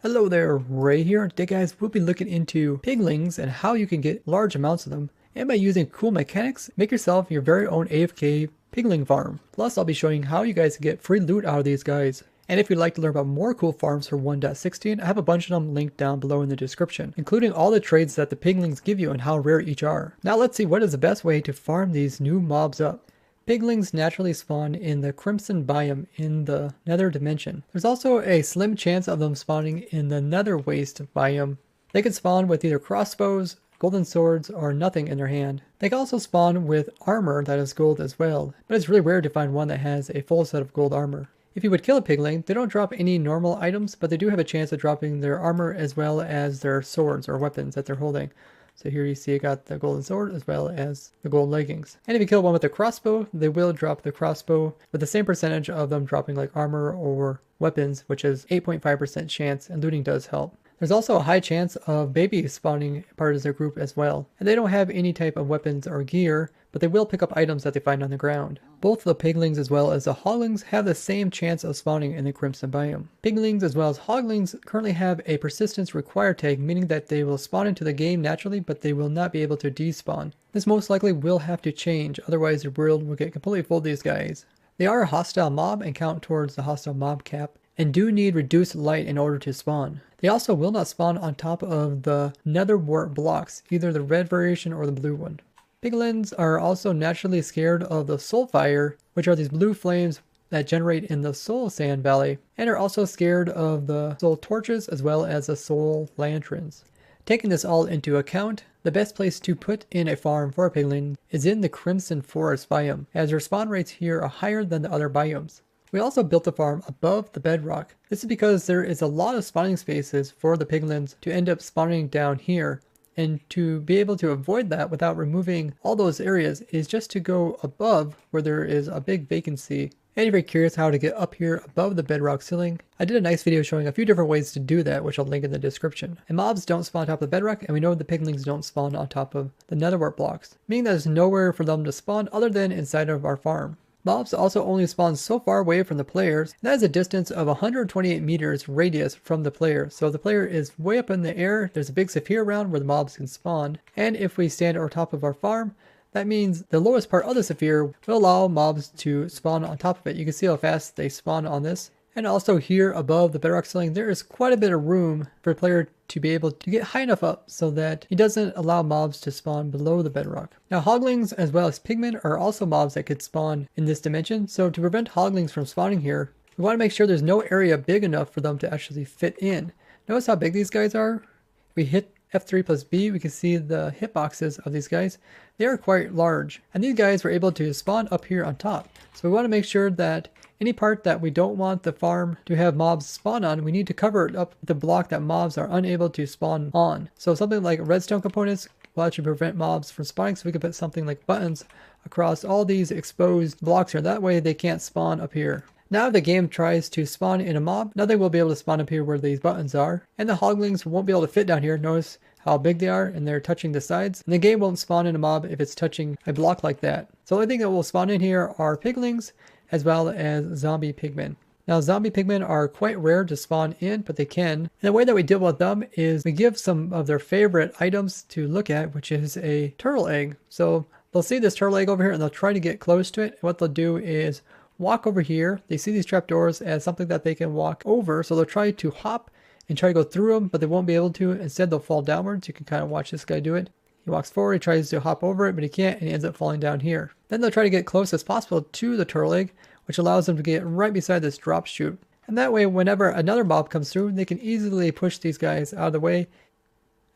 Hello there, Ray here. Today guys, we'll be looking into piglings and how you can get large amounts of them. And by using cool mechanics, make yourself your very own AFK pigling farm. Plus, I'll be showing how you guys can get free loot out of these guys. And if you'd like to learn about more cool farms for 1.16, I have a bunch of them linked down below in the description, including all the trades that the piglings give you and how rare each are. Now let's see what is the best way to farm these new mobs up. Piglings naturally spawn in the Crimson biome in the Nether dimension. There's also a slim chance of them spawning in the Nether Waste biome. They can spawn with either crossbows, golden swords, or nothing in their hand. They can also spawn with armor that is gold as well, but it's really rare to find one that has a full set of gold armor. If you would kill a pigling, they don't drop any normal items, but they do have a chance of dropping their armor as well as their swords or weapons that they're holding. So here you see I got the golden sword as well as the gold leggings. And if you kill one with a crossbow, they will drop the crossbow with the same percentage of them dropping like armor or weapons, which is 8.5% chance, and looting does help. There's also a high chance of babies spawning part of their group as well. And they don't have any type of weapons or gear, but they will pick up items that they find on the ground. Both the piglings as well as the hoglings have the same chance of spawning in the Crimson biome. Piglings as well as hoglings currently have a persistence required tag, meaning that they will spawn into the game naturally, but they will not be able to despawn. This most likely will have to change, otherwise your world will get completely full of these guys. They are a hostile mob and count towards the hostile mob cap, and do need reduced light in order to spawn. They also will not spawn on top of the nether wart blocks, either the red variation or the blue one. Piglins are also naturally scared of the soul fire, which are these blue flames that generate in the soul sand valley, and are also scared of the soul torches as well as the soul lanterns. Taking this all into account, the best place to put in a farm for a piglin is in the Crimson Forest biome, as their spawn rates here are higher than the other biomes. We also built the farm above the bedrock. This is because there is a lot of spawning spaces for the piglins to end up spawning down here, and to be able to avoid that without removing all those areas is just to go above where there is a big vacancy. And if you're curious how to get up here above the bedrock ceiling, I did a nice video showing a few different ways to do that, which I'll link in the description. And mobs don't spawn on top of the bedrock, and we know the piglings don't spawn on top of the netherwart blocks, meaning there's nowhere for them to spawn other than inside of our farm. Mobs also only spawn so far away from the players, and that is a distance of 128 meters radius from the player. So if the player is way up in the air, there's a big sphere around where the mobs can spawn. And if we stand on top of our farm, that means the lowest part of the sphere will allow mobs to spawn on top of it. You can see how fast they spawn on this. And also here above the bedrock ceiling, there is quite a bit of room for a player to be able to get high enough up so that he doesn't allow mobs to spawn below the bedrock. Now hoglings as well as pigmen are also mobs that could spawn in this dimension, so to prevent hoglings from spawning here, we want to make sure there's no area big enough for them to actually fit in. Notice how big these guys are? If we hit F3 plus B, we can see the hitboxes of these guys. They are quite large, and these guys were able to spawn up here on top. So we want to make sure that any part that we don't want the farm to have mobs spawn on, we need to cover it up with the block that mobs are unable to spawn on. So something like redstone components will actually prevent mobs from spawning, so we can put something like buttons across all these exposed blocks here. That way they can't spawn up here. Now if the game tries to spawn in a mob, nothing will be able to spawn up here where these buttons are. And the hoglings won't be able to fit down here. Notice how big they are and they're touching the sides. And the game won't spawn in a mob if it's touching a block like that. So the only thing that will spawn in here are piglings as well as zombie pigmen. Now zombie pigmen are quite rare to spawn in, but they can. And the way that we deal with them is we give some of their favorite items to look at, which is a turtle egg. So they'll see this turtle egg over here and they'll try to get close to it. And what they'll do is walk over here. They see these trapdoors as something that they can walk over, so they'll try to hop and try to go through them, but they won't be able to. Instead they'll fall downwards. You can kind of watch this guy do it. He walks forward, he tries to hop over it, but he can't, and he ends up falling down here. Then they'll try to get close as possible to the turtle egg, which allows them to get right beside this drop chute. And that way, whenever another mob comes through, they can easily push these guys out of the way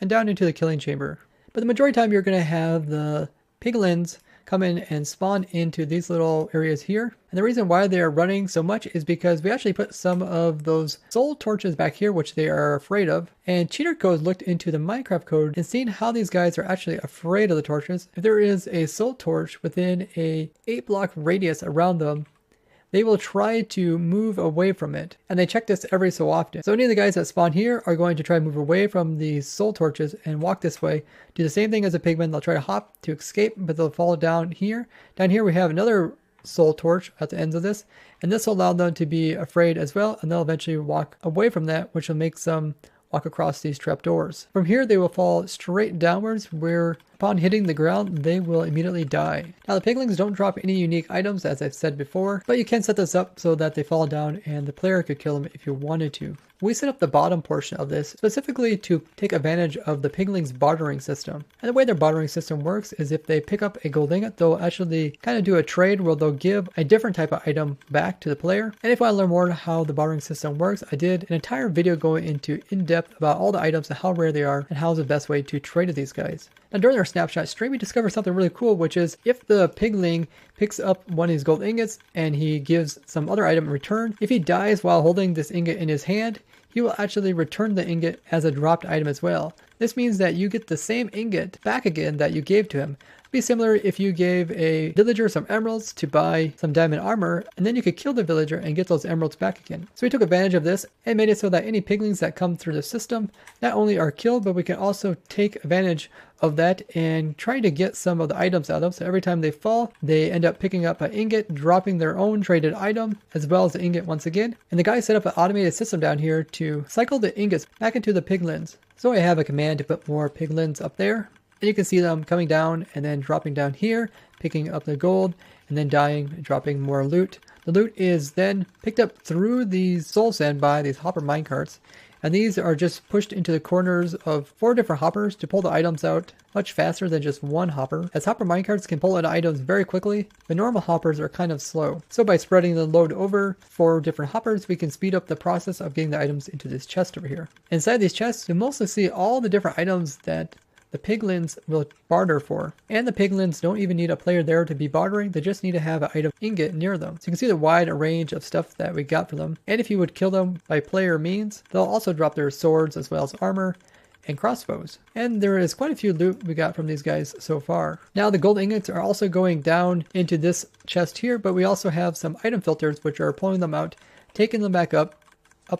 and down into the killing chamber. But the majority of the time, you're going to have the piglins come in and spawn into these little areas here. And the reason why they are running so much is because we actually put some of those soul torches back here, which they are afraid of. And Cheater Code looked into the Minecraft code and seen how these guys are actually afraid of the torches. If there is a soul torch within a 8-block radius around them, they will try to move away from it, and they check this every so often. So any of the guys that spawn here are going to try to move away from these soul torches and walk this way. Do the same thing as a pigman. They'll try to hop to escape, but they'll fall down here. Down here we have another soul torch at the ends of this, and this will allow them to be afraid as well, and they'll eventually walk away from that, which will make them walk across these trapdoors. From here they will fall straight downwards, where upon hitting the ground they will immediately die. Now the piglings don't drop any unique items, as I've said before, but you can set this up so that they fall down and the player could kill them if you wanted to. We set up the bottom portion of this specifically to take advantage of the piglings bartering system. And the way their bartering system works is if they pick up a gold ingot, they'll actually kind of do a trade where they'll give a different type of item back to the player. And if you want to learn more how the bartering system works, I did an entire video going into in-depth about all the items and how rare they are and how's the best way to trade with these guys. Now during our snapshot stream, we discovered something really cool, which is if the pigling picks up one of these gold ingots and he gives some other item in return, if he dies while holding this ingot in his hand, he will actually return the ingot as a dropped item as well. This means that you get the same ingot back again that you gave to him. It'd be similar if you gave a villager some emeralds to buy some diamond armor, and then you could kill the villager and get those emeralds back again. So we took advantage of this and made it so that any piglings that come through the system not only are killed, but we can also take advantage of that and try to get some of the items out of them. So every time they fall, they end up picking up an ingot, dropping their own traded item, as well as the ingot once again. And the guy set up an automated system down here to cycle the ingots back into the piglins. So I have a command to put more piglins up there. And you can see them coming down and then dropping down here, picking up the gold, and then dying, dropping more loot. The loot is then picked up through these soul sand by these hopper minecarts. And these are just pushed into the corners of 4 different hoppers to pull the items out much faster than just one hopper, as hopper minecarts can pull out items very quickly, but normal hoppers are kind of slow. So by spreading the load over 4 different hoppers, we can speed up the process of getting the items into this chest over here. Inside these chests, you'll mostly see all the different items that the piglins will barter for. And the piglins don't even need a player there to be bartering, they just need to have an item ingot near them. So you can see the wide range of stuff that we got for them. And if you would kill them by player means, they'll also drop their swords as well as armor and crossbows. And there is quite a few loot we got from these guys so far. Now the gold ingots are also going down into this chest here, but we also have some item filters which are pulling them out, taking them back up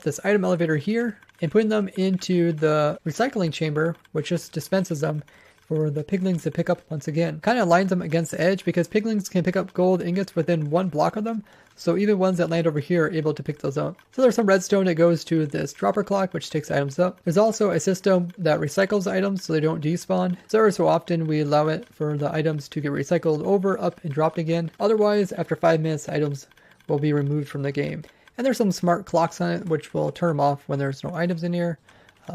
this item elevator here, and putting them into the recycling chamber, which just dispenses them for the piglings to pick up once again. Kind of lines them against the edge because piglings can pick up gold ingots within 1 block of them, so even ones that land over here are able to pick those up. So there's some redstone that goes to this dropper clock, which takes items up. There's also a system that recycles items so they don't despawn. So every so often we allow it for the items to get recycled over, up, and dropped again. Otherwise, after 5 minutes, items will be removed from the game. And there's some smart clocks on it, which will turn them off when there's no items in here.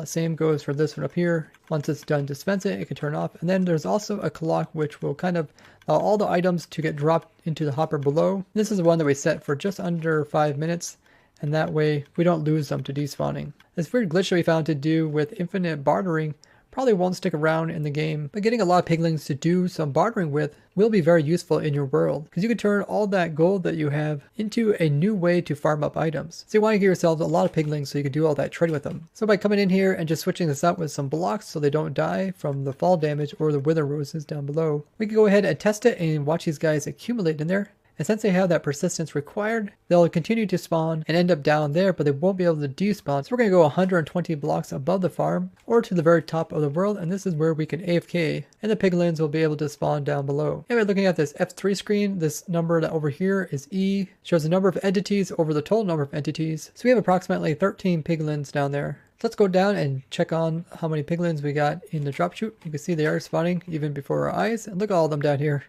Same goes for this one up here. Once it's done dispensing, it can turn off. And then there's also a clock which will kind of allow all the items to get dropped into the hopper below. This is the one that we set for just under 5 minutes, and that way we don't lose them to despawning. This weird glitch that we found to do with infinite bartering probably won't stick around in the game, but getting a lot of piglings to do some bartering with will be very useful in your world, because you can turn all that gold that you have into a new way to farm up items. So you want to give yourselves a lot of piglings so you can do all that trade with them. So by coming in here and just switching this out with some blocks so they don't die from the fall damage or the wither roses down below, we can go ahead and test it and watch these guys accumulate in there. And since they have that persistence required, they'll continue to spawn and end up down there, but they won't be able to despawn. So we're going to go 120 blocks above the farm or to the very top of the world, and this is where we can AFK, and the piglins will be able to spawn down below. Anyway, looking at this F3 screen, this number that over here is E, shows the number of entities over the total number of entities. So we have approximately 13 piglins down there. Let's go down and check on how many piglins we got in the drop chute. You can see they are spawning even before our eyes, and look at all of them down here.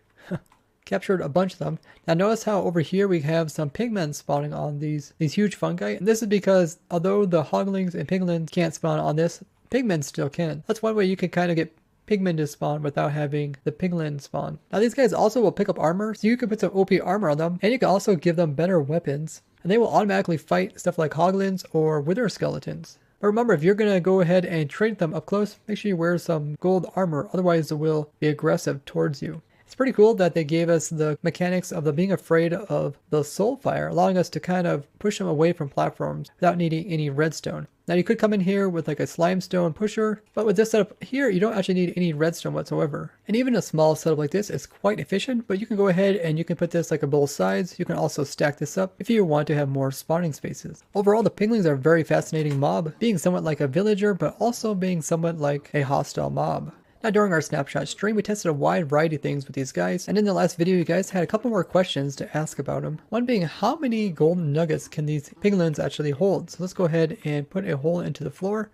Captured a bunch of them. Now notice how over here we have some pigmen spawning on these huge fungi. And this is because although the hoglings and piglins can't spawn on this, pigmen still can. That's one way you can kind of get pigmen to spawn without having the piglin spawn. Now these guys also will pick up armor, so you can put some OP armor on them, and you can also give them better weapons, and they will automatically fight stuff like hoglins or wither skeletons. But remember, if you're going to go ahead and trade them up close, make sure you wear some gold armor, otherwise they will be aggressive towards you. It's pretty cool that they gave us the mechanics of the being afraid of the soul fire, allowing us to kind of push them away from platforms without needing any redstone. Now you could come in here with like a slimestone pusher, but with this setup here, you don't actually need any redstone whatsoever. And even a small setup like this is quite efficient, but you can go ahead and you can put this like on both sides. You can also stack this up if you want to have more spawning spaces. Overall, the piglins are a very fascinating mob, being somewhat like a villager, but also being somewhat like a hostile mob. Now during our snapshot stream, we tested a wide variety of things with these guys, and in the last video you guys had a couple more questions to ask about them. One being, how many golden nuggets can these piglins actually hold? So let's go ahead and put a hole into the floor,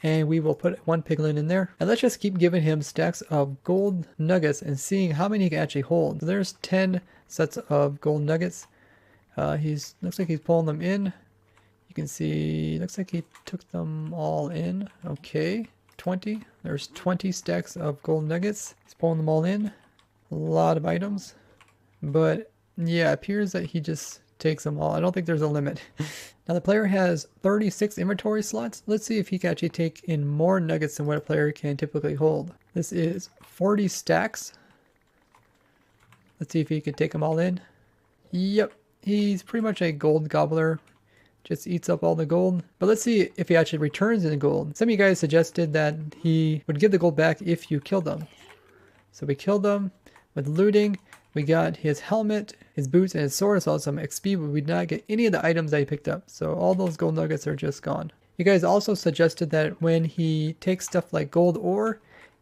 and we will put one piglin in there. And let's just keep giving him stacks of gold nuggets and seeing how many he can actually hold. So there's 10 sets of gold nuggets. Looks like he's pulling them in. You can see, looks like he took them all in. Okay, 20. There's 20 stacks of gold nuggets. He's pulling them all in. A lot of items. But yeah, it appears that he just takes them all. I don't think there's a limit. Now the player has 36 inventory slots. Let's see if he can actually take in more nuggets than what a player can typically hold. This is 40 stacks. Let's see if he can take them all in. Yep, he's pretty much a gold gobbler. Just eats up all the gold. But let's see if he actually returns in the gold. Some of you guys suggested that he would give the gold back if you killed them. So we killed them with looting. We got his helmet, his boots, and his sword, as well as some XP, but we did not get any of the items that he picked up. So all those gold nuggets are just gone. You guys also suggested that when he takes stuff like gold ore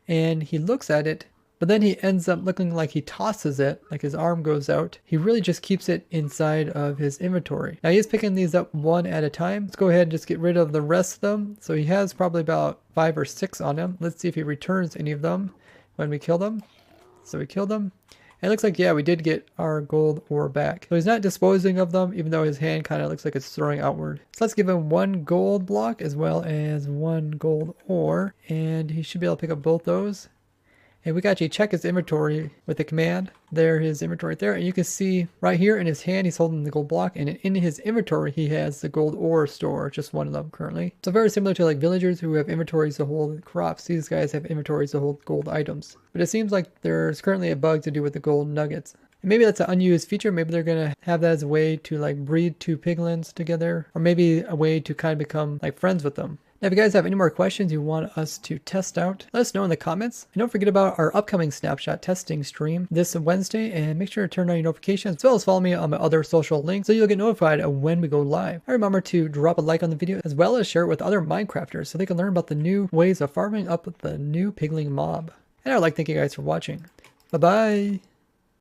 and he looks at it, but then he ends up looking like he tosses it, like his arm goes out. He really just keeps it inside of his inventory. Now he is picking these up one at a time. Let's go ahead and just get rid of the rest of them. So he has probably about 5 or 6 on him. Let's see if he returns any of them when we kill them. So we killed them. And it looks like, yeah, we did get our gold ore back. So he's not disposing of them, even though his hand kind of looks like it's throwing outward. So let's give him 1 gold block as well as 1 gold ore. And he should be able to pick up both those. And we can actually check his inventory with the command. There, his inventory right there. And you can see right here in his hand, he's holding the gold block. And in his inventory, he has the gold ore store, just one of them currently. So very similar to like villagers who have inventories to hold crops. These guys have inventories to hold gold items. But it seems like there's currently a bug to do with the gold nuggets. And maybe that's an unused feature. Maybe they're going to have that as a way to like breed 2 piglins together. Or maybe a way to kind of become like friends with them. Now, if you guys have any more questions you want us to test out, let us know in the comments. And don't forget about our upcoming snapshot testing stream this Wednesday, and make sure to turn on your notifications, as well as follow me on my other social links so you'll get notified of when we go live. And remember to drop a like on the video, as well as share it with other Minecrafters so they can learn about the new ways of farming up the new pigling mob. And I'd like to thank you guys for watching. Bye-bye!